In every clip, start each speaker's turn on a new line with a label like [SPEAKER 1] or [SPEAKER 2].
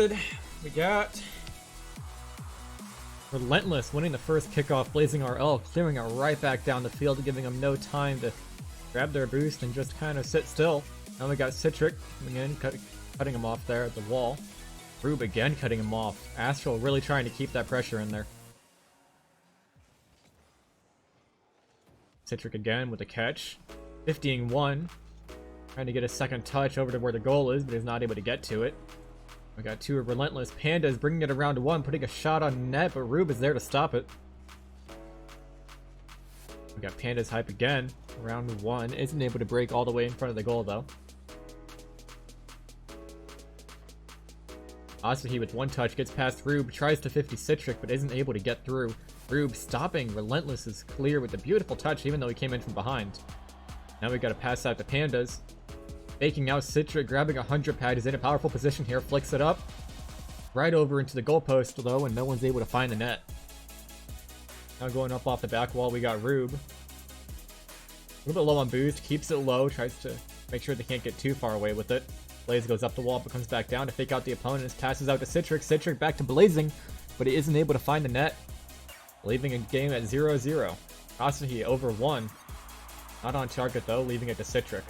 [SPEAKER 1] started. We got Relentless winning the first kickoff, blazing RL, clearing it right back down the field, giving them no time to grab their boost and just kind of sit still. Now we got Citric coming in, cutting him off there at the wall. Rube again cutting him off. Astral really trying to keep that pressure in there. Citric again with a catch. 50-1. Trying to get a second touch over to where the goal is, but he's not able to get to it. We got two Relentless. Panda is bringing it around to one, putting a shot on net, but Rube is there to stop it. We got Panda's hype again. Round one. Isn't able to break all the way in front of the goal, though. Asahi with one touch gets past Rube, tries to 50 Citric, but isn't able to get through. Rube stopping. Relentless is clear with a beautiful touch, even though he came in from behind. Now we got to pass out to Pandas. Faking out Citric, grabbing a 100 pad. He's in a powerful position here, flicks it up. Right over into the goalpost, though, and no one's able to find the net. Now going up off the back wall, we got Rube. A little bit low on boost, keeps it low, tries to make sure they can't get too far away with it. Blaze goes up the wall, but comes back down to fake out the opponents. Passes out to Citric. Citric back to Blazing, but he isn't able to find the net. Leaving a game at 0-0. Asahi over 1. Not on target, though, leaving it to Citric.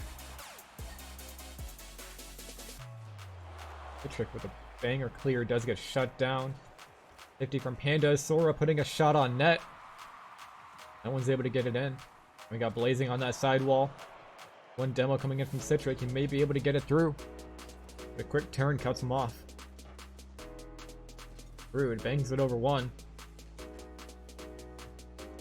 [SPEAKER 1] Citric with a banger clear does get shut down. 50 from Panda. Sora putting a shot on net. No one's able to get it in. We got Blazing on that sidewall. One demo coming in from Citric. He may be able to get it through. A quick turn cuts him off. Rude bangs it over one.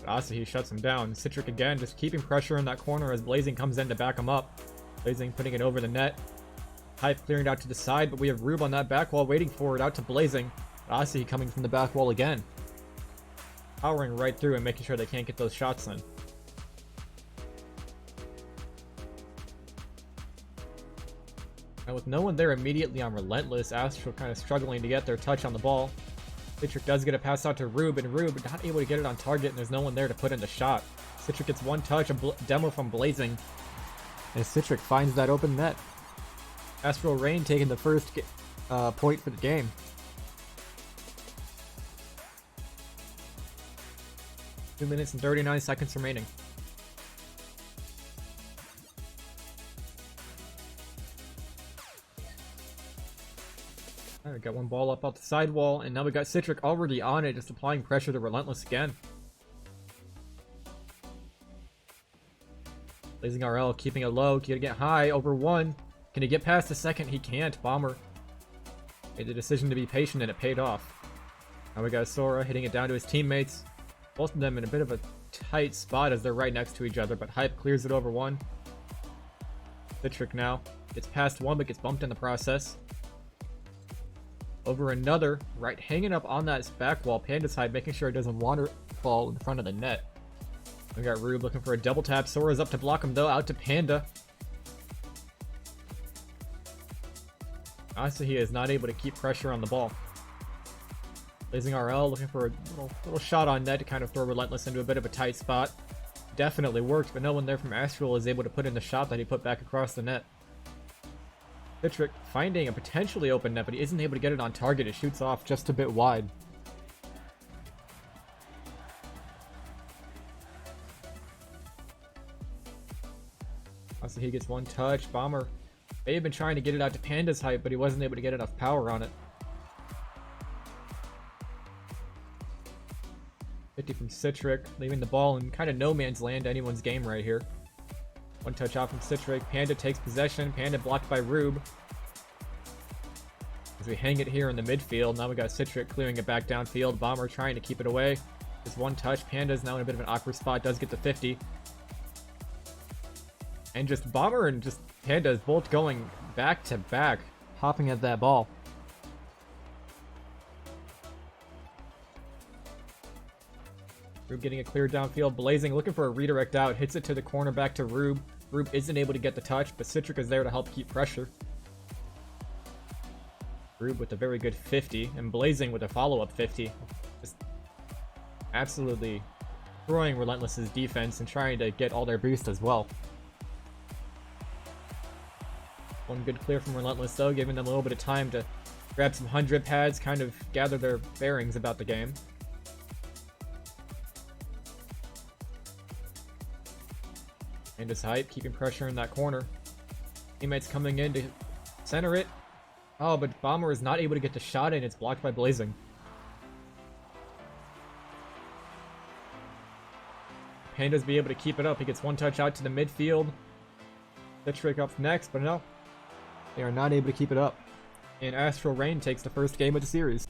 [SPEAKER 1] But Asahi shuts him down. Citric again, just keeping pressure in that corner as Blazing comes in to back him up. Blazing putting it over the net. Hype clearing it out to the side, but we have Rube on that back wall waiting for it out to Blazing. Asahi coming from the back wall again. Powering right through and making sure they can't get those shots in. Now with no one there immediately on Relentless, Astral kind of struggling to get their touch on the ball. Citric does get a pass out to Rube, and Rube not able to get it on target, and there's no one there to put in the shot. Citric gets one touch, a demo from Blazing, and Citric finds that open net. Astral Rain taking the first point for the game. Two minutes and 39 seconds remaining. Alright, got one ball up off the sidewall, and now we got Citric already on it, just applying pressure to Relentless again. Blazing RL, keeping it low, can get high, over one. Can he get past the second? He can't. Bomber made the decision to be patient, and it paid off. Now we got Sora hitting it down to his teammates. Both of them in a bit of a tight spot as they're right next to each other, but Hype clears it over one. Citric now gets past one, but gets bumped in the process. Over another, right, hanging up on that back wall. Panda's Hype making sure it doesn't waterfall in front of the net. We got Rube looking for a double tap. Sora's up to block him, though. Out to Panda. Asahi is not able to keep pressure on the ball. Blazing RL looking for a little shot on net to kind of throw Relentless into a bit of a tight spot. Definitely worked, but no one there from Astral is able to put in the shot that he put back across the net. Citric finding a potentially open net, but he isn't able to get it on target. It shoots off just a bit wide. Asahi gets one touch. Bomber may have been trying to get it out to Panda's Hype, but he wasn't able to get enough power on it. 50 from Citric, leaving the ball in kind of no man's land, anyone's game right here. One touch out from Citric. Panda takes possession. Panda blocked by Rube. As we hang it here in the midfield, now we got Citric clearing it back downfield. Bomber trying to keep it away. Just one touch. Panda's now in a bit of an awkward spot. Does get the 50. And just Bomber and just Panda is both going back to back, hopping at that ball. Rube getting a clear downfield. Blazing looking for a redirect out. Hits it to the corner back to Rube. Rube isn't able to get the touch, but Citric is there to help keep pressure. Rube with a very good 50, and Blazing with a follow-up 50. Just absolutely destroying Relentless's defense and trying to get all their boost as well. One good clear from Relentless, though, giving them a little bit of time to grab some 100 pads, kind of gather their bearings about the game. And his hype, keeping pressure in that corner. Teammates coming in to center it. Oh, but Bomber is not able to get the shot in. It's blocked by Blazing. Pandas be able to keep it up. He gets one touch out to the midfield. Citric up next, but no. They are not able to keep it up. And Astral Rain takes the first game of the series.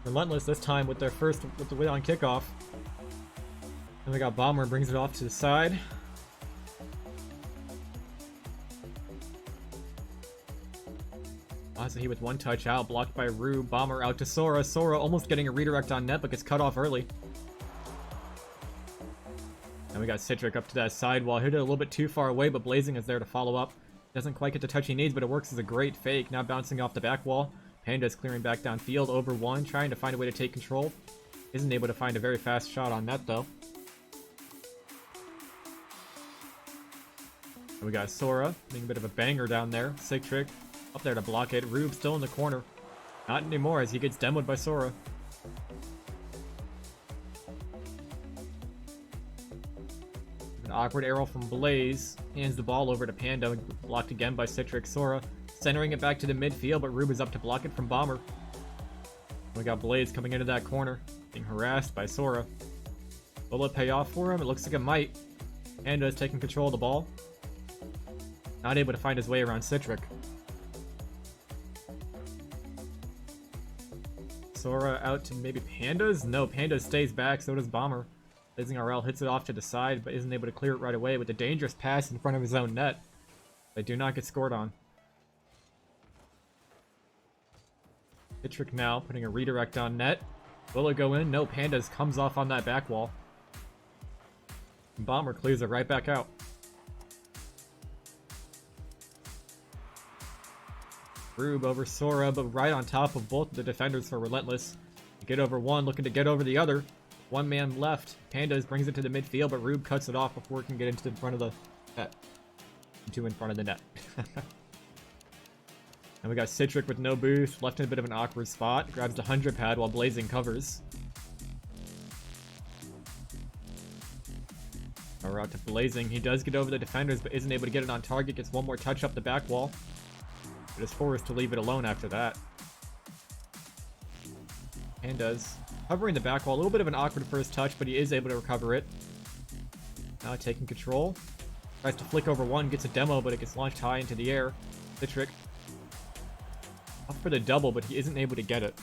[SPEAKER 1] Relentless this time with the win on kickoff. And we got Bomber, brings it off to the side. Asahi with one touch out, blocked by Rube. Bomber out to Sora. Sora almost getting a redirect on net, but gets cut off early. And we got Citric up to that sidewall. Hit it a little bit too far away, but Blazing is there to follow up. Doesn't quite get the touch he needs, but it works as a great fake. Now bouncing off the back wall. Panda's clearing back downfield, over one, trying to find a way to take control. Isn't able to find a very fast shot on net, though. And we got Sora, making a bit of a banger down there. Citric up there to block it. Rube still in the corner. Not anymore as he gets demoed by Sora. An awkward arrow from Blaze. Hands the ball over to Panda. Blocked again by Citric. Sora centering it back to the midfield, but Rube is up to block it from Bomber. We got Blaze coming into that corner. Being harassed by Sora. Will it pay off for him? It looks like it might. Panda is taking control of the ball. Not able to find his way around Citric. Sora out to maybe Pandas? No, Pandas stays back, so does Bomber. Blazing RL hits it off to the side, but isn't able to clear it right away with a dangerous pass in front of his own net. They do not get scored on. Citric now putting a redirect on net. Will it go in? No, Pandas comes off on that back wall. Bomber clears it right back out. Rube over Sora, but right on top of both the defenders for Relentless. Get over one, looking to get over the other. One man left. Pandas brings it to the midfield, but Rube cuts it off before it can get into the front of the net. In front of the net. And we got Citric with no boost, left in a bit of an awkward spot. Grabs the 100 pad while Blazing covers. Now we're out to Blazing. He does get over the defenders, but isn't able to get it on target. Gets one more touch up the back wall. But is forced to leave it alone after that. And does. Covering the back wall. A little bit of an awkward first touch, but he is able to recover it. Now taking control. Tries to flick over one, gets a demo, but it gets launched high into the air. Citric. Up for the double, but he isn't able to get it.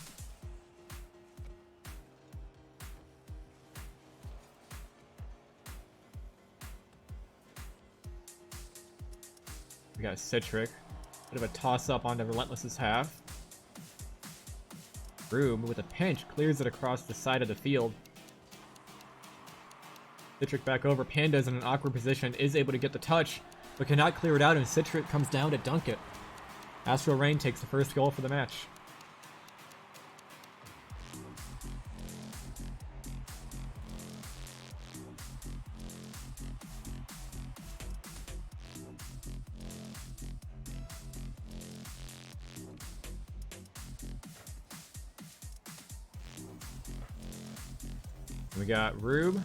[SPEAKER 1] We got Citric. Bit of a toss-up onto Relentless's half. Rube, with a pinch, clears it across the side of the field. Citric back over. Panda's in an awkward position, is able to get the touch, but cannot clear it out, and Citric comes down to dunk it. Astral Rain takes the first goal for the match. We got Rube.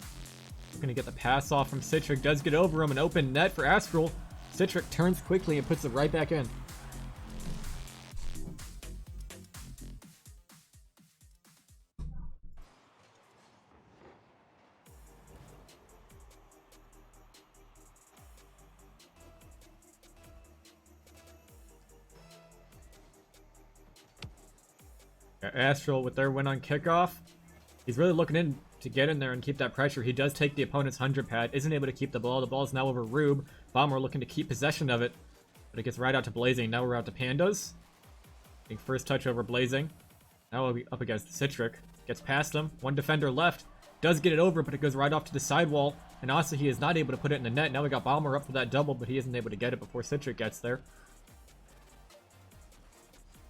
[SPEAKER 1] Looking to get the pass off from Citric. Does get over him. An open net for Astral. Citric turns quickly and puts it right back in. Got Astral with their win on kickoff. He's really looking in to get in there and keep that pressure. He does take the opponent's 100 pad, isn't able to keep the ball. The ball is now over Rube. Bomber looking to keep possession of it, but it gets right out to Blazing. Now we're out to Pandas. First touch over Blazing. Now we'll be up against Citric. Gets past him. One defender left. Does get it over, but it goes right off to the sidewall. And Asahi is not able to put it in the net. Now we got Bomber up for that double, but he isn't able to get it before Citric gets there.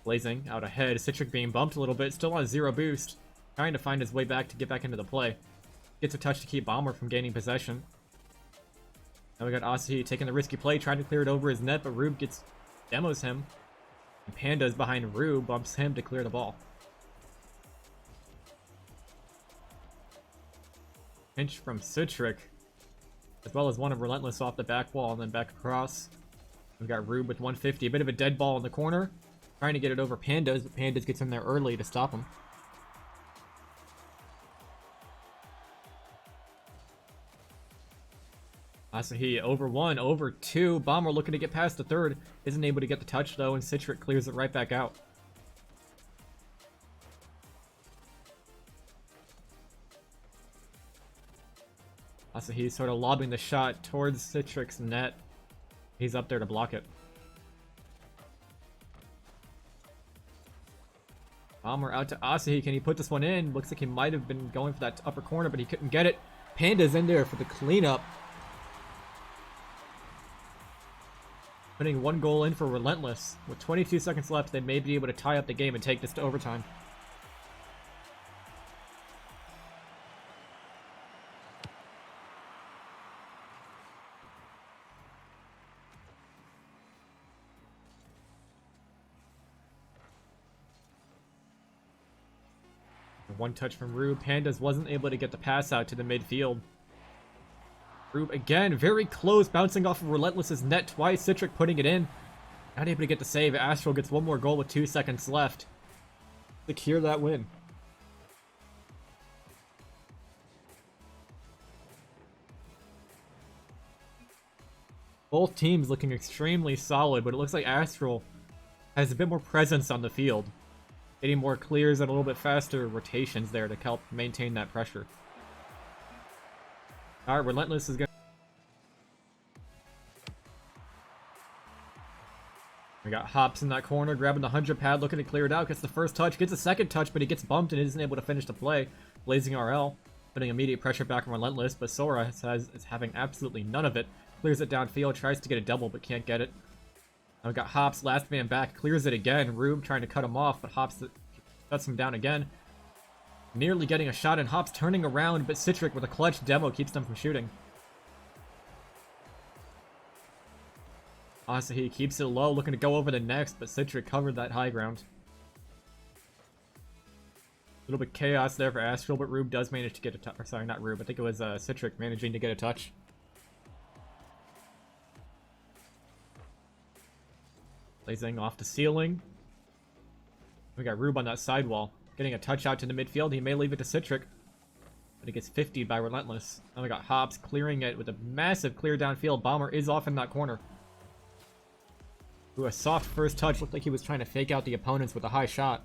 [SPEAKER 1] Blazing out ahead. Citric being bumped a little bit. Still on 0 boost. Trying to find his way back to get back into the play. Gets a touch to keep Bomber from gaining possession. Now we got Asahi taking the risky play, trying to clear it over his net, but Rube demos him. And Panda is behind Rube, bumps him to clear the ball. Pinch from Citric, as well as one of Relentless off the back wall and then back across. We've got Rube with 150, a bit of a dead ball in the corner, trying to get it over Pandas, but Pandas gets in there early to stop him. Asahi over 1, over 2. Bomber looking to get past the third. Isn't able to get the touch though, and Citric clears it right back out. Asahi sort of lobbing the shot towards Citric's net. He's up there to block it. Bomber out to Asahi. Can he put this one in? Looks like he might have been going for that upper corner, but he couldn't get it. Panda's in there for the cleanup. Putting one goal in for Relentless. With 22 seconds left, they may be able to tie up the game and take this to overtime. One touch from Rube. Pandas wasn't able to get the pass out to the midfield. Rube again, very close, bouncing off of Relentless's net twice. Citric putting it in. Not able to get the save. Astral gets one more goal with 2 seconds left. Secure that win. Both teams looking extremely solid, but it looks like Astral has a bit more presence on the field. Getting more clears and a little bit faster rotations there to help maintain that pressure. Alright, Relentless is going to... We got Hops in that corner, grabbing the 100 pad, looking to clear it out. Gets the first touch, gets a second touch, but he gets bumped and isn't able to finish the play. Blazing RL, putting immediate pressure back on Relentless, but Sora is having absolutely none of it. Clears it downfield, tries to get a double, but can't get it. Now we got Hops, last man back, clears it again. Rube trying to cut him off, but Hops cuts him down again. Nearly getting a shot, and Hops turning around, but Citric with a clutch demo keeps them from shooting. Asahi keeps it low, looking to go over the next, but Citric covered that high ground. A little bit chaos there for Astral, but Rube does manage to get a touch. Sorry, not Rube. I think it was Citric managing to get a touch. Blazing off the ceiling. We got Rube on that sidewall. Getting a touch out to the midfield. He may leave it to Citric, but he gets 50'd by Relentless. Then we got Hops clearing it with a massive clear downfield. Bomber is off in that corner. Ooh, a soft first touch. Looked like he was trying to fake out the opponents with a high shot.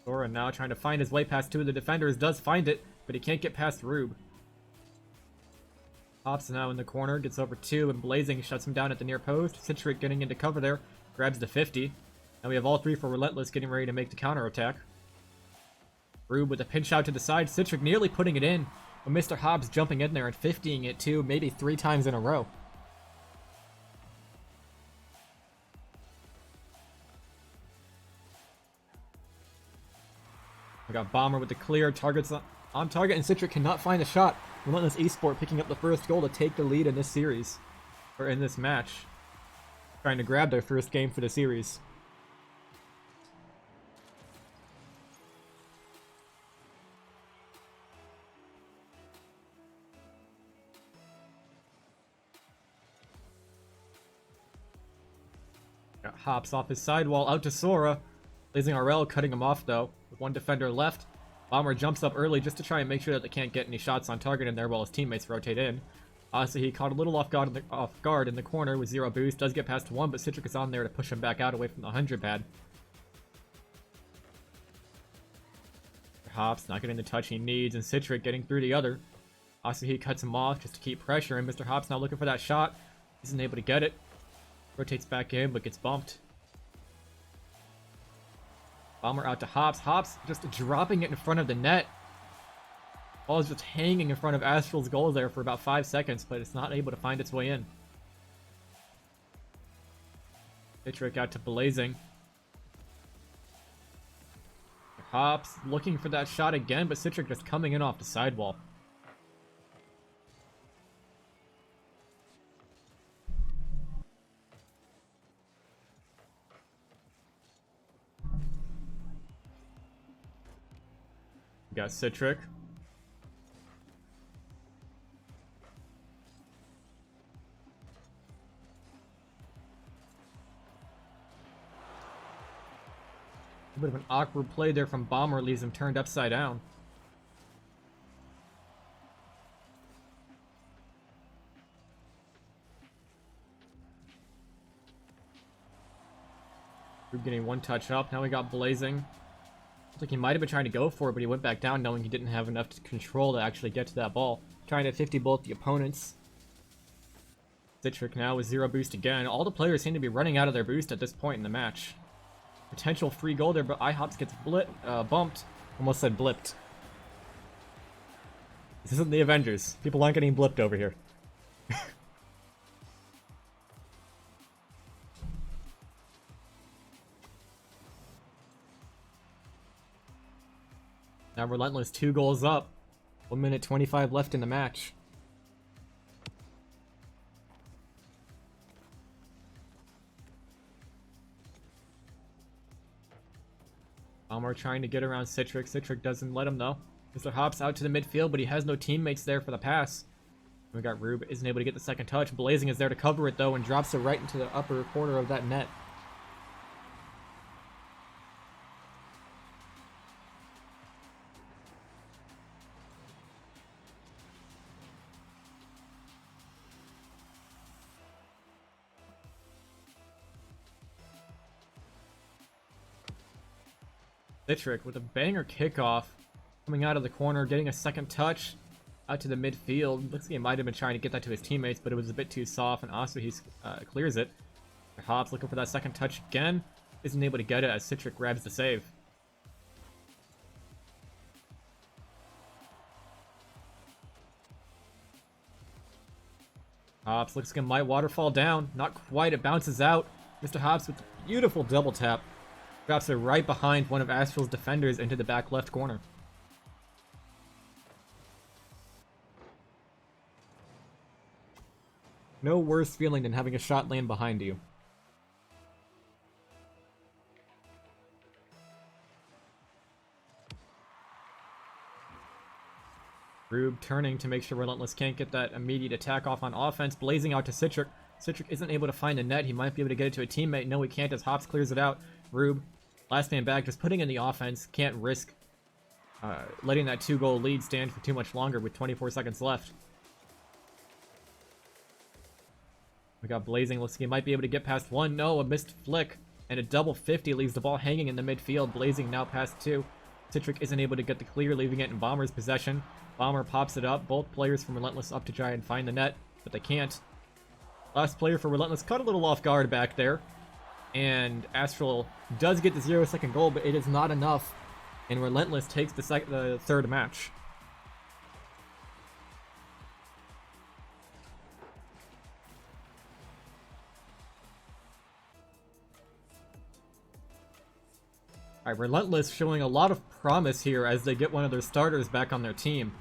[SPEAKER 1] Sora now trying to find his way past two of the defenders. Does find it, but he can't get past Rube. Hops now in the corner, gets over two, and Blazing shuts him down at the near post. Citric getting into cover there, grabs the 50. Now we have all three for Relentless getting ready to make the counter attack. Rube with a pinch out to the side, Citric nearly putting it in, but Mr. Hobbs jumping in there and 50ing it too, maybe 3 times in a row. We got Bomber with the clear, targets on target, and Citric cannot find a shot. Relentless Esports picking up the first goal to take the lead in this series, or in this match. Trying to grab their first game for the series. Got Hops off his sidewall out to Sora. Blazing RL cutting him off though, with one defender left. Bomber jumps up early just to try and make sure that they can't get any shots on target in there while his teammates rotate in. Asahi caught a little off guard in the corner with 0 boost. Does get past one, but Citric is on there to push him back out away from the 100 pad. Hops not getting the touch he needs, and Citric getting through the other. Asahi cuts him off just to keep pressure, and Mr. Hops now looking for that shot. Isn't able to get it. Rotates back in, but gets bumped. Bomber out to Hops. Hops just dropping it in front of the net. Ball is just hanging in front of Astral's goal there for about 5 seconds, but it's not able to find its way in. Citric out to Blazing. Hops looking for that shot again, but Citric just coming in off the sidewall. We got Citric. A bit of an awkward play there from Bomber, leaves him turned upside down. We're getting one touch up. Now we got Blazing. Looks like he might have been trying to go for it, but he went back down knowing he didn't have enough control to actually get to that ball. Trying to 50 both the opponents. Citric now with 0 boost again. All the players seem to be running out of their boost at this point in the match. Potential free goal there, but IHOPS gets bumped. Almost said blipped. This isn't the Avengers. People aren't getting blipped over here. Now Relentless 2 goals up. 1 minute 25 left in the match. Bomber trying to get around Citric. Citric doesn't let him though. Mr. Hops out to the midfield, but he has no teammates there for the pass. We got Rube, isn't able to get the second touch. Blazing is there to cover it though and drops it right into the upper corner of that net. Citric with a banger kickoff, coming out of the corner, getting a second touch out to the midfield. Looks like he might have been trying to get that to his teammates, but it was a bit too soft, and also he clears it. Hops looking for that second touch again, isn't able to get it as Citric grabs the save. Hops looks like it might waterfall down, not quite, it bounces out. Mr. Hops with a beautiful double tap. Drops it right behind one of Astral's defenders into the back left corner. No worse feeling than having a shot land behind you. Rube turning to make sure Relentless can't get that immediate attack off on offense. Blazing out to Citric. Citric isn't able to find the net. He might be able to get it to a teammate. No, he can't as Hops clears it out. Rube, last man back, just putting in the offense. Can't risk letting that 2-goal lead stand for too much longer with 24 seconds left. We got Blazing. Looks like he might be able to get past one. No, a missed flick. And a double 50 leaves the ball hanging in the midfield. Blazing now past 2. Citric isn't able to get the clear, leaving it in Bomber's possession. Bomber pops it up. Both players from Relentless up to try and find the net, but they can't. Last player for Relentless caught a little off guard back there. And Astral does get the 0-second goal, but it is not enough. And Relentless takes the third match. Alright, Relentless showing a lot of promise here as they get one of their starters back on their team.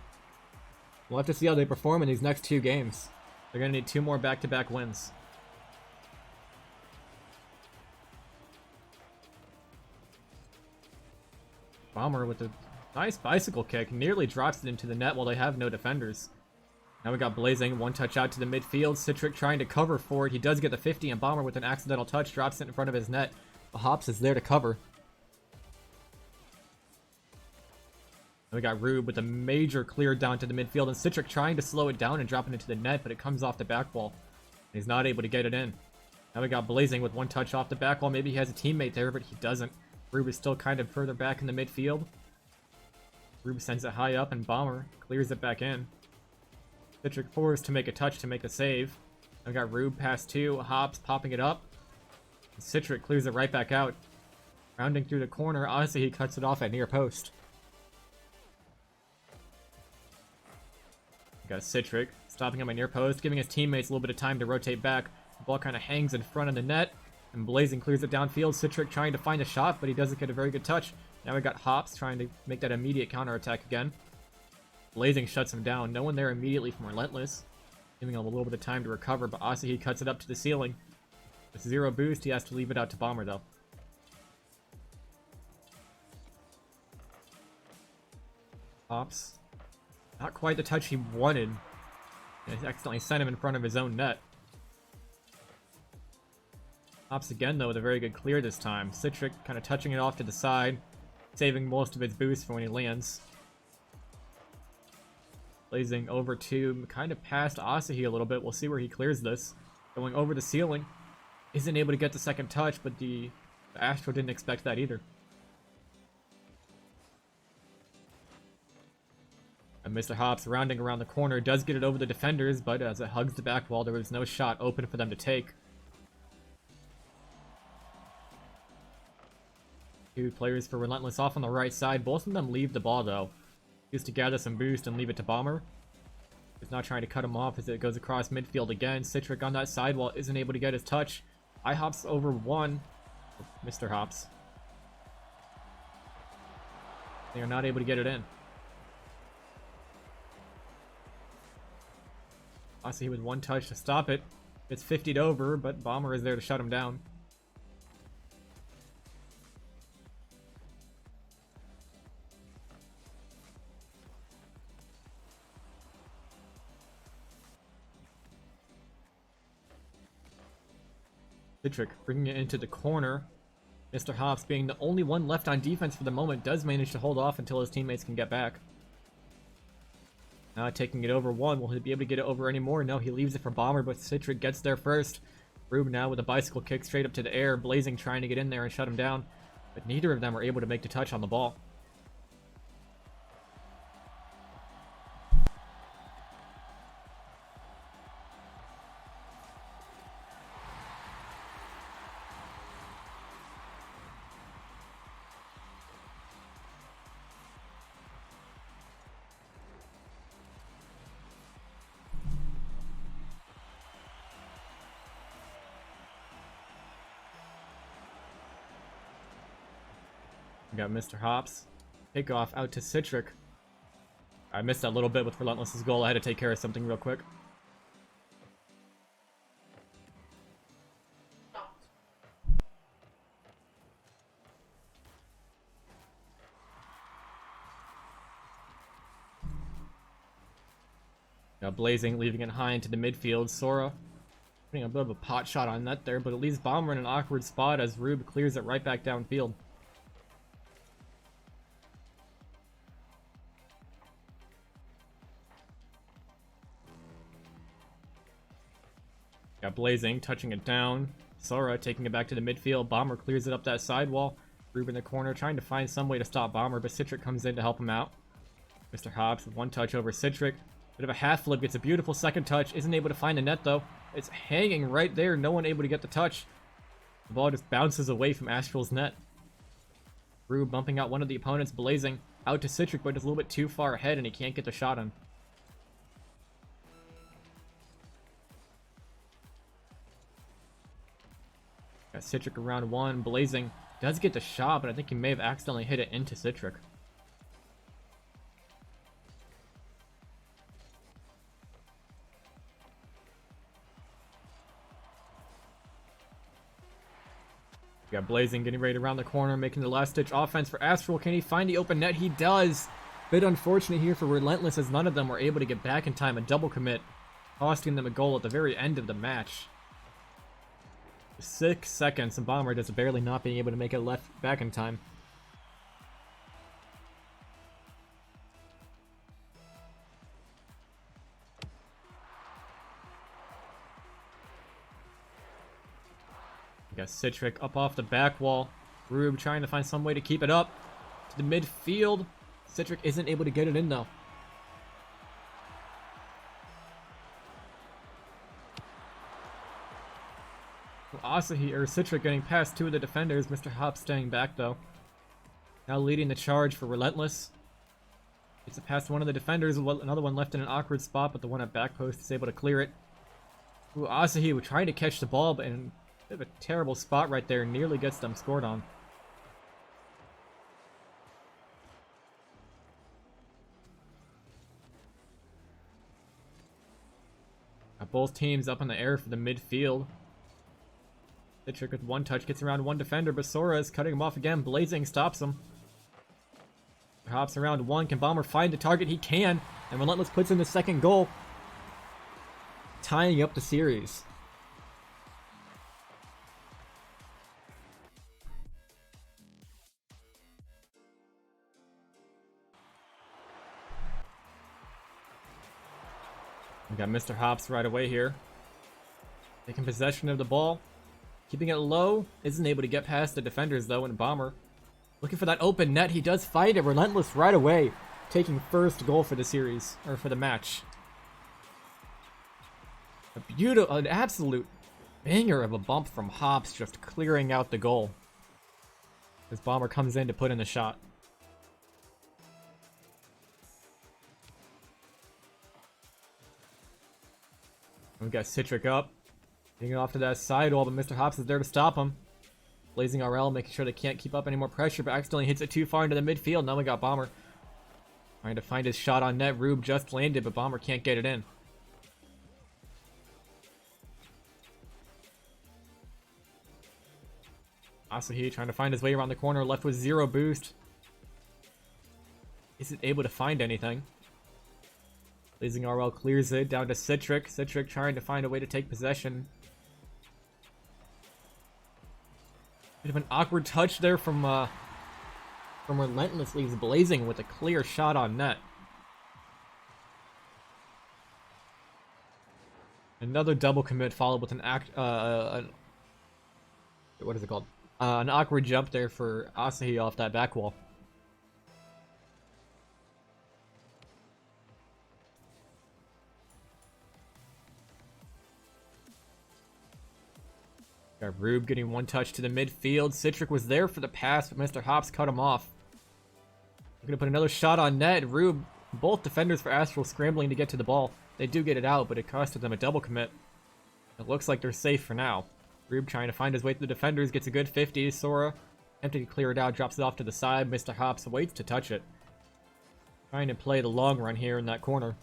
[SPEAKER 1] We'll have to see how they perform in these next 2 games. They're going to need 2 more back-to-back wins. Bomber with a nice bicycle kick, nearly drops it into the net while they have no defenders. Now we got Blazing, one touch out to the midfield. Citric trying to cover for it. He does get the 50, and Bomber with an accidental touch drops it in front of his net. Hops is there to cover. And we got Rube with a major clear down to the midfield, and Citric trying to slow it down and drop it into the net, but it comes off the back wall. He's not able to get it in. Now we got Blazing with one touch off the back wall. Maybe he has a teammate there, but he doesn't. Rube is still kind of further back in the midfield. Rube sends it high up, and Bomber clears it back in. Citric forced to make a touch to make a save. Now we got Rube past 2, Hops popping it up. Citric clears it right back out. Rounding through the corner, honestly he cuts it off at near post. We got Citric stopping him at near post, giving his teammates a little bit of time to rotate back. The ball kind of hangs in front of the net, and Blazing clears it downfield. Citric trying to find a shot, but he doesn't get a very good touch. Now we got Hops trying to make that immediate counterattack again. Blazing shuts him down. No one there immediately from Relentless, giving him a little bit of time to recover, but Asahi cuts it up to the ceiling. With 0 boost, he has to leave it out to Bomber, though. Hops. Not quite the touch he wanted. He accidentally sent him in front of his own net. Hops again, though, with a very good clear this time. Citric kind of touching it off to the side, saving most of his boost for when he lands. Blazing over to kind of past Asahi a little bit. We'll see where he clears this. Going over the ceiling. Isn't able to get the second touch, but the Astral didn't expect that either. And Mr. Hops, rounding around the corner, does get it over the defenders, but as it hugs the back wall, there was no shot open for them to take. Two players for Relentless off on the right side. Both of them leave the ball, though. Used to gather some boost and leave it to Bomber. He's not trying to cut him off as it goes across midfield again. Citric on that sidewall isn't able to get his touch. Hops over one. Mr. Hops. They are not able to get it in. Asahi with one touch to stop it. It's 50'd over, but Bomber is there to shut him down. Citric bringing it into the corner. Mr. Hops, being the only one left on defense for the moment, does manage to hold off until his teammates can get back. Now taking it over one. Will he be able to get it over anymore? No, he leaves it for Bomber, but Citric gets there first. Rube now with a bicycle kick straight up to the air. Blazing trying to get in there and shut him down, but neither of them are able to make the touch on the ball. We got Mr. Hops. Takeoff out to Citric. I missed that little bit with Relentless's goal. I had to take care of something real quick. Now Blazing leaving it high into the midfield. Sora putting a bit of a pot shot on net there, but it leaves Bomber in an awkward spot as Rube clears it right back downfield. Got Blazing touching it down. Sora taking it back to the midfield. Bomber clears it up that sidewall. Rube in the corner trying to find some way to stop Bomber, but Citric comes in to help him out. Mr. Hops with one touch over Citric. Bit of a half flip, gets a beautiful second touch. Isn't able to find the net though. It's hanging right there. No one able to get the touch. The ball just bounces away from Astral's net. Rube bumping out one of the opponents. Blazing out to Citric, but it's a little bit too far ahead and he can't get the shot on. Got Citric around one. Blazing does get the shot, but I think he may have accidentally hit it into Citric. We got Blazing getting ready to round the corner, making the last-ditch offense for Astral. Can he find the open net? He does. Bit unfortunate here for Relentless as none of them were able to get back in time. A double commit, costing them a goal at the very end of the match. 6 seconds, and Bomber just barely not being able to make it left back in time. We got Citric up off the back wall. Rube trying to find some way to keep it up to the midfield. Citric isn't able to get it in though. Asahi or Citric getting past two of the defenders. Mr. Hops staying back though. Now leading the charge for Relentless. Gets it past one of the defenders. Another one left in an awkward spot, but the one at back post is able to clear it. Ooh, Asahi was trying to catch the ball, but in a bit of a terrible spot right there. Nearly gets them scored on. both teams up in the air for the midfield. Citric with one touch gets around one defender, but Sora is cutting him off again. Blazing stops him. Hops around one. Can Bomber find the target? He can. And Relentless puts in the second goal, tying up the series. We got Mr. Hops right away here. Taking possession of the ball. Keeping it low. Isn't able to get past the defenders though, and Bomber looking for that open net. He does fight it. Relentless right away. Taking first goal for the series, or for the match. An absolute banger of a bump from Hops, just clearing out the goal. As Bomber comes in to put in the shot. We got Citric up. Getting off to that side wall, but Mr. Hops is there to stop him. Blazing RL making sure they can't keep up any more pressure, but accidentally hits it too far into the midfield. Now we got Bomber trying to find his shot on net. Rube just landed, but Bomber can't get it in. Asahi trying to find his way around the corner, left with 0 boost. Isn't able to find anything. Blazing RL clears it down to Citric. Citric trying to find a way to take possession. Bit of an awkward touch there from Relentless. Leaves Blazing with a clear shot on net. Another double commit followed with an what is it called? An awkward jump there for Asahi off that back wall. Got Rube getting one touch to the midfield. Citric was there for the pass, but Mr. Hops cut him off. We're going to put another shot on net. Rube, both defenders for Astral scrambling to get to the ball. They do get it out, but it costed them a double commit. It looks like they're safe for now. Rube trying to find his way through the defenders, gets a good 50. Sora, attempting to clear it out, drops it off to the side. Mr. Hops waits to touch it. Trying to play the long run here in that corner.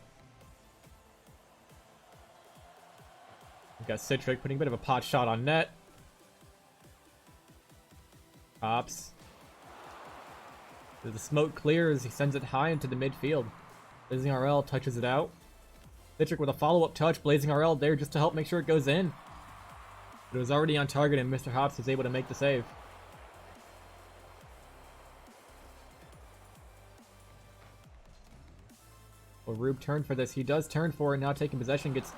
[SPEAKER 1] We've got Citric putting a bit of a pot shot on net. Hops. The smoke clears, he sends it high into the midfield. Blazing RL touches it out. Citric with a follow-up touch. Blazing RL there just to help make sure it goes in. But it was already on target and Mr. Hops was able to make the save. Well, Rube turned for this. He does turn for it, now taking possession, gets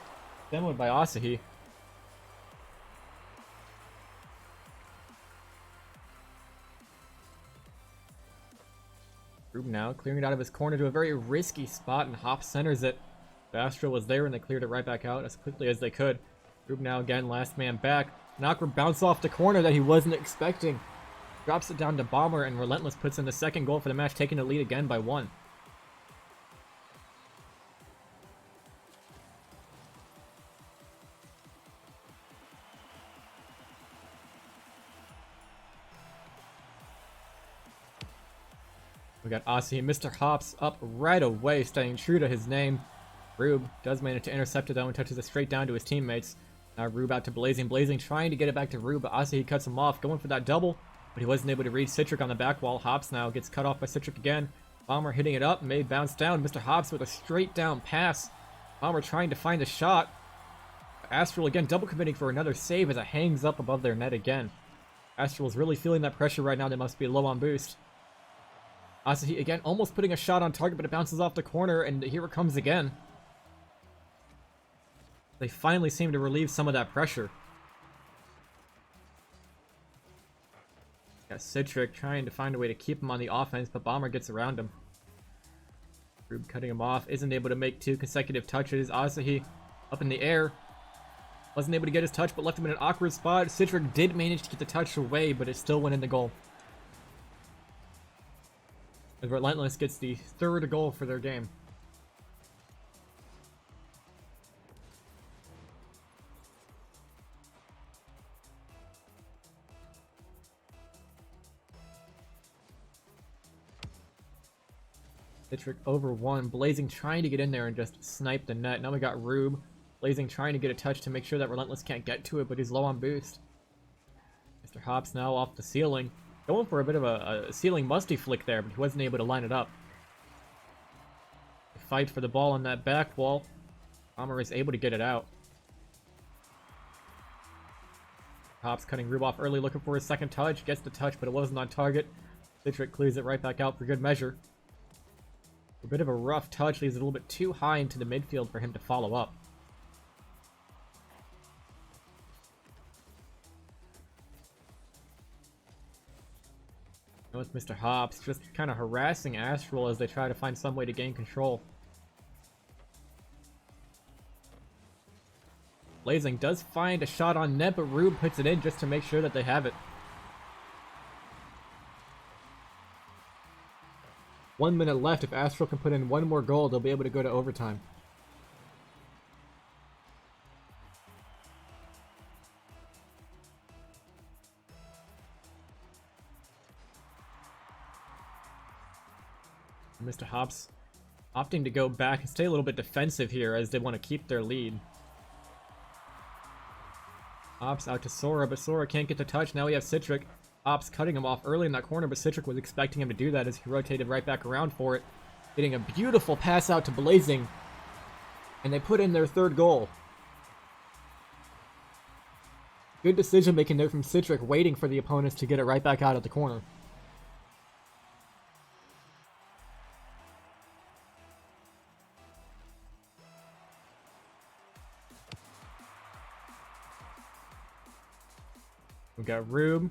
[SPEAKER 1] demoed by Asahi. Rube now clearing it out of his corner to a very risky spot, and Hops centers it. The Astral was there and they cleared it right back out as quickly as they could. Rube now again, last man back. An awkward bounce off the corner that he wasn't expecting. Drops it down to Bomber, and Relentless puts in the second goal for the match, taking the lead again by 1. We got Aussie and Mr. Hops up right away, staying true to his name. Rube does manage to intercept it though and touches it straight down to his teammates. Now Rube out to Blazing. Blazing trying to get it back to Rube, but Asahi cuts him off, going for that double, but he wasn't able to reach Citric on the back wall. Hops now gets cut off by Citric again. Bomber hitting it up, may bounce down. Mr. Hops with a straight down pass. Bomber trying to find a shot. Astral again double committing for another save as it hangs up above their net again. Astral's really feeling that pressure right now. They must be low on boost. Asahi again almost putting a shot on target, but it bounces off the corner, and here it comes again. They finally seem to relieve some of that pressure. Got Citric trying to find a way to keep him on the offense, but Bomber gets around him. Rube cutting him off, isn't able to make 2 consecutive touches. Asahi up in the air. Wasn't able to get his touch, but left him in an awkward spot. Citric did manage to get the touch away, but it still went in the goal. As Relentless gets the 3rd goal for their game. Citric over 1. Blazing trying to get in there and just snipe the net. Now we got Rube Blazing trying to get a touch to make sure that Relentless can't get to it, but he's low on boost. Mr. Hops now off the ceiling. Going for a bit of a ceiling musty flick there, but he wasn't able to line it up. The fight for the ball on that back wall. Bomber is able to get it out. Hops cutting Rube off early, looking for his second touch. Gets the touch, but it wasn't on target. Citric clears it right back out for good measure. A bit of a rough touch, leaves it a little bit too high into the midfield for him to follow up. Now it's Mr. Hops just kind of harassing Astral as they try to find some way to gain control. Blazing does find a shot on net, but Rube puts it in just to make sure that they have it. 1 minute left. If Astral can put in one more goal, they'll be able to go to overtime. Mr. Hops opting to go back and stay a little bit defensive here as they want to keep their lead. Hops out to Sora, but Sora can't get the touch. Now we have Citric. Hops cutting him off early in that corner, but Citric was expecting him to do that as he rotated right back around for it. Getting a beautiful pass out to Blazing. And they put in their third goal. Good decision making there from Citric, waiting for the opponents to get it right back out of the corner. We got Rube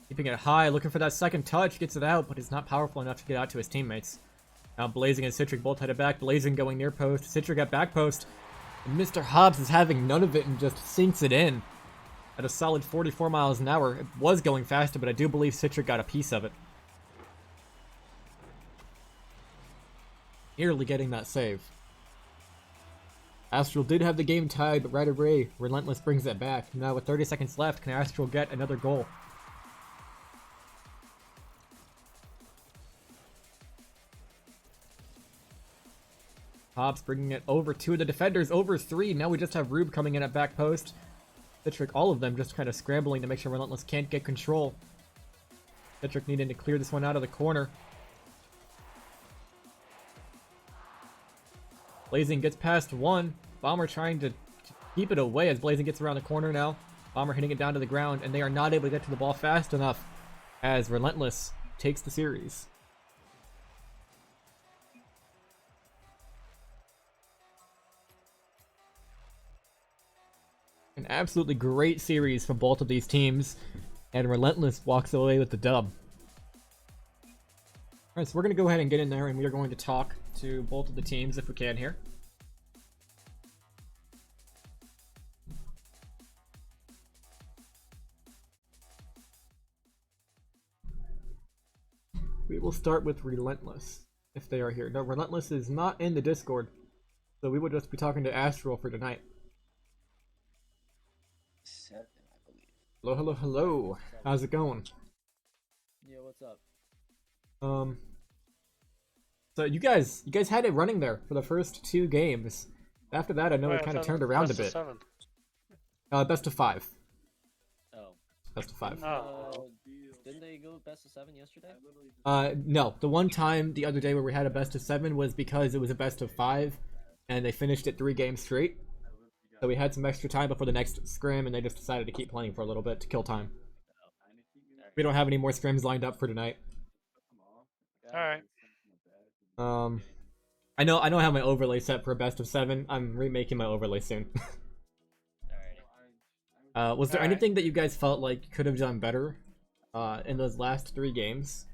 [SPEAKER 1] keeping it high, looking for that second touch, gets it out, but it's not powerful enough to get out to his teammates. Now Blazing and Citric both headed back. Blazing going near post, Citric at back post. And Mr. Hobbs is having none of it and just sinks it in at a solid 44 miles an hour. It was going faster, but I do believe Citric got a piece of it. Nearly getting that save. Astral did have the game tied, but right away, Relentless brings it back. Now with 30 seconds left, can Astral get another goal? Hobbs bringing it over two of the defenders, over three. Now we just have Rube coming in at back post. Citric, all of them just kind of scrambling to make sure Relentless can't get control. Citric needing to clear this one out of the corner. Blazing gets past one. Bomber trying to keep it away as Blazing gets around the corner now. Bomber hitting it down to the ground, and they are not able to get to the ball fast enough as Relentless takes the series. An absolutely great series from both of these teams, and Relentless walks away with the dub. Alright, so we're going to go ahead and get in there, and we are going to talk to both of the teams if we can here. We will start with Relentless, if they are here. No, Relentless is not in the Discord, so we will just be talking to Astral for tonight.
[SPEAKER 2] 7, I believe.
[SPEAKER 1] Hello, hello, hello. How's it going?
[SPEAKER 2] Yeah, what's up?
[SPEAKER 1] So you guys had it running there for the first two games. After that, I know it kind of turned around a bit. Best of 5.
[SPEAKER 2] Oh.
[SPEAKER 1] Best of 5.
[SPEAKER 2] Didn't they go best of 7 yesterday?
[SPEAKER 1] No. The one time the other day where we had a best of 7 was because it was a best of 5, and they finished it 3 games straight. So we had some extra time before the next scrim, and they just decided to keep playing for a little bit to kill time. We don't have any more scrims lined up for tonight.
[SPEAKER 3] Alright.
[SPEAKER 1] I know I have my overlay set for a best of 7. I'm remaking my overlay soon. Was there anything that you guys felt like you could have done better in those last 3 games?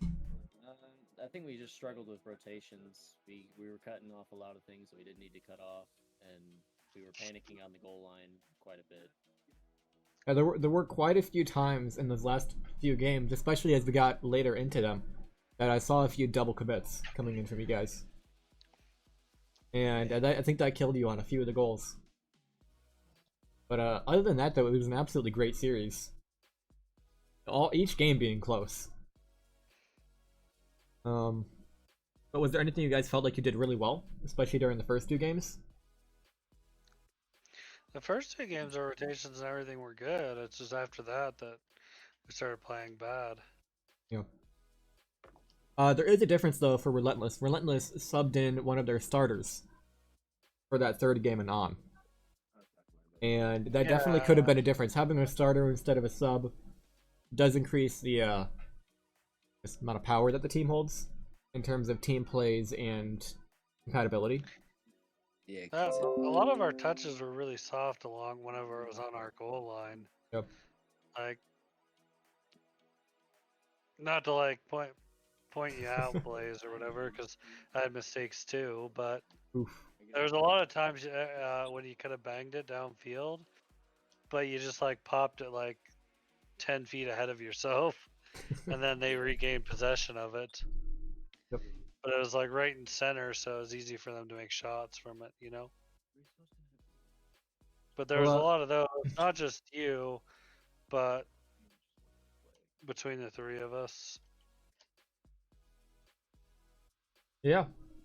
[SPEAKER 2] I think we just struggled with rotations. We were cutting off a lot of things that we didn't need to cut off, and we were panicking on the goal line quite a bit.
[SPEAKER 1] There were quite a few times in those last few games, especially as we got later into them, that I saw a few double commits coming in from you guys. And I think that killed you on a few of the goals. But other than that, though, it was an absolutely great series. Each game being close. But was there anything you guys felt like you did really well, especially during the first 2 games?
[SPEAKER 3] The first two games, the rotations and everything were good. It's just after that we started playing bad.
[SPEAKER 1] Yeah. There is a difference though for Relentless. Relentless subbed in one of their starters for that third game and on, and that definitely could have been a difference. Having a starter instead of a sub does increase the amount of power that the team holds in terms of team plays and compatibility.
[SPEAKER 4] Yeah.
[SPEAKER 3] A lot of our touches were really soft along whenever it was on our goal line.
[SPEAKER 1] Yep.
[SPEAKER 3] Like, not to like point you out, Blaze, or whatever, because I had mistakes too. But
[SPEAKER 1] Oof.
[SPEAKER 3] there was a lot of times when you could have banged it downfield, but you just like popped it like 10 feet ahead of yourself, and then they regained possession of it.
[SPEAKER 1] Yep.
[SPEAKER 3] But it was like right in center, so it was easy for them to make shots from it, you know? But there was a lot of those, not just you, but between the three of us.
[SPEAKER 1] Yeah.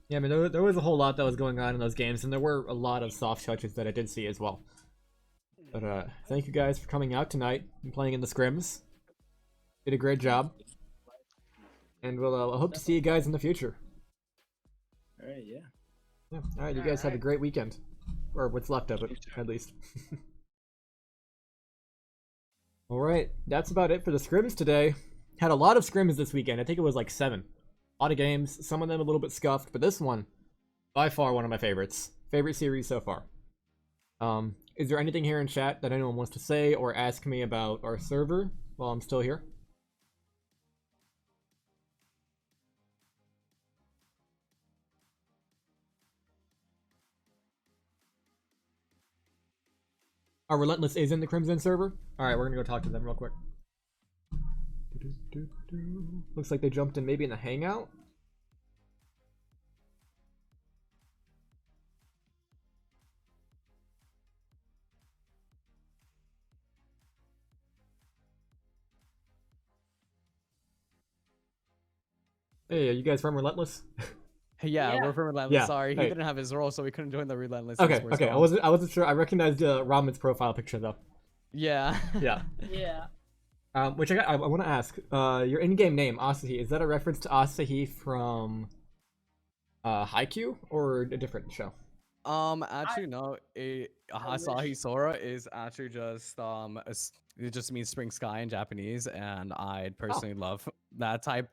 [SPEAKER 1] Yeah, I mean, there was a whole lot that was going on in those games, and there were a lot of soft touches that I did see as well. But thank you guys for coming out tonight and playing in the scrims. Did a great job. And we'll hope to see you guys in the future.
[SPEAKER 4] Alright, yeah.
[SPEAKER 1] Yeah. Alright, you guys have a great weekend. Or what's left of it, at least. Alright, that's about it for the scrims today. Had a lot of scrims this weekend. I think it was like 7. A lot of games, some of them a little bit scuffed, but this one, by far one of my favorites. Favorite series so far. Is there anything here in chat that anyone wants to say or ask me about our server while I'm still here? Our Relentless is in the Crimson server. Alright, we're gonna go talk to them real quick. Looks like they jumped in maybe in the hangout. Hey, are you guys from Relentless?
[SPEAKER 5] Yeah, we're from Relentless.
[SPEAKER 1] Yeah,
[SPEAKER 5] Sorry, he
[SPEAKER 1] hey.
[SPEAKER 5] didn't have his role, so we couldn't join the Relentless.
[SPEAKER 1] Okay,
[SPEAKER 5] Esports
[SPEAKER 1] okay.
[SPEAKER 5] call.
[SPEAKER 1] I wasn't sure. I recognized Raman's profile picture though.
[SPEAKER 5] Yeah.
[SPEAKER 1] Yeah.
[SPEAKER 6] Yeah.
[SPEAKER 1] Which I want to ask. Your in-game name, Asahi, is that a reference to Asahi from Haikyuu or a different show?
[SPEAKER 5] Actually, no. Asahi Sora is actually just it just means spring sky in Japanese, and I personally love that type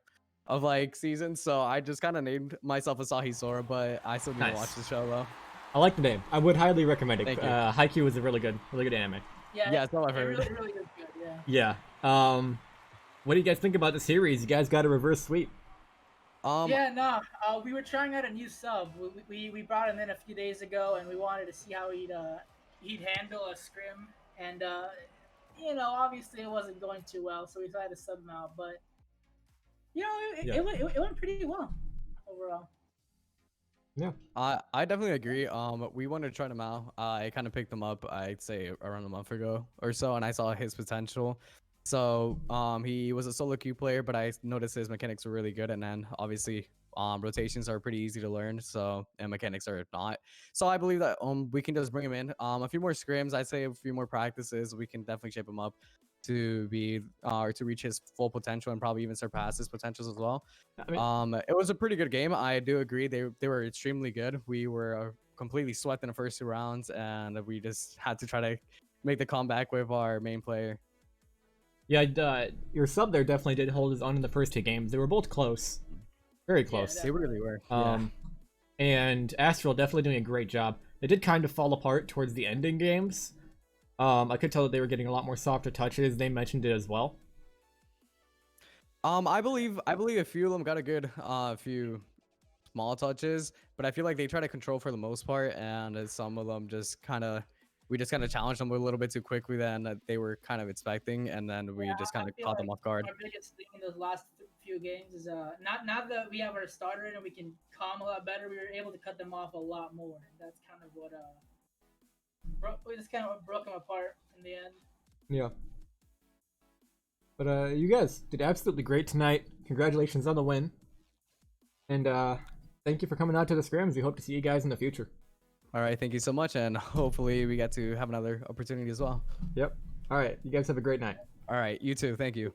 [SPEAKER 5] of like season, so I just kind of named myself Asahi Sora, but I still need to watch the show though.
[SPEAKER 1] I like the name. I would highly recommend it.
[SPEAKER 5] Thank you.
[SPEAKER 1] Haikyuu is a really good anime.
[SPEAKER 6] Yeah,
[SPEAKER 5] that's all I've heard.
[SPEAKER 6] It really is good, yeah.
[SPEAKER 1] Yeah. What do you guys think about the series? You guys got a reverse sweep.
[SPEAKER 6] We were trying out a new sub. We brought him in a few days ago, and we wanted to see how he'd handle a scrim. And obviously it wasn't going too well, so we decided to sub him out. But it went pretty well overall.
[SPEAKER 1] Yeah.
[SPEAKER 5] I definitely agree. We wanted to try him out. I kind of picked him up, I'd say around a month ago or so, and I saw his potential. So he was a solo queue player, but I noticed his mechanics were really good, and then obviously rotations are pretty easy to learn, so and mechanics are not. So I believe that we can just bring him in. A few more scrims, I'd say a few more practices, we can definitely shape him up to be to reach his full potential and probably even surpass his potentials as well.
[SPEAKER 1] I mean,
[SPEAKER 5] It was a pretty good game. I do agree they were extremely good. We were completely swept in the first 2 rounds, and we just had to try to make the comeback with our main player.
[SPEAKER 1] Yeah, your sub there definitely did hold his own in the first 2 games. They were both close, very close.
[SPEAKER 5] They really were.
[SPEAKER 1] And Astral definitely doing a great job. They did kind of fall apart towards the ending games. I could tell that they were getting a lot more softer touches. They mentioned it as well.
[SPEAKER 5] I believe a few of them got a good few small touches, but I feel like they try to control for the most part, and some of them we just kind of challenged them a little bit too quickly than they were kind of expecting, and then we just kind of caught them off guard.
[SPEAKER 6] Our biggest thing in those last few games is not that we have our starter in and we can calm a lot better. We were able to cut them off a lot more, and that's kind of what broke them apart in the end.
[SPEAKER 1] Yeah. But you guys did absolutely great tonight. Congratulations on the win. And thank you for coming out to the scrims. We hope to see you guys in the future.
[SPEAKER 5] All right, thank you so much, and hopefully we get to have another opportunity as well.
[SPEAKER 1] Yep. All right. You guys have a great night.
[SPEAKER 5] All right, you too. Thank you.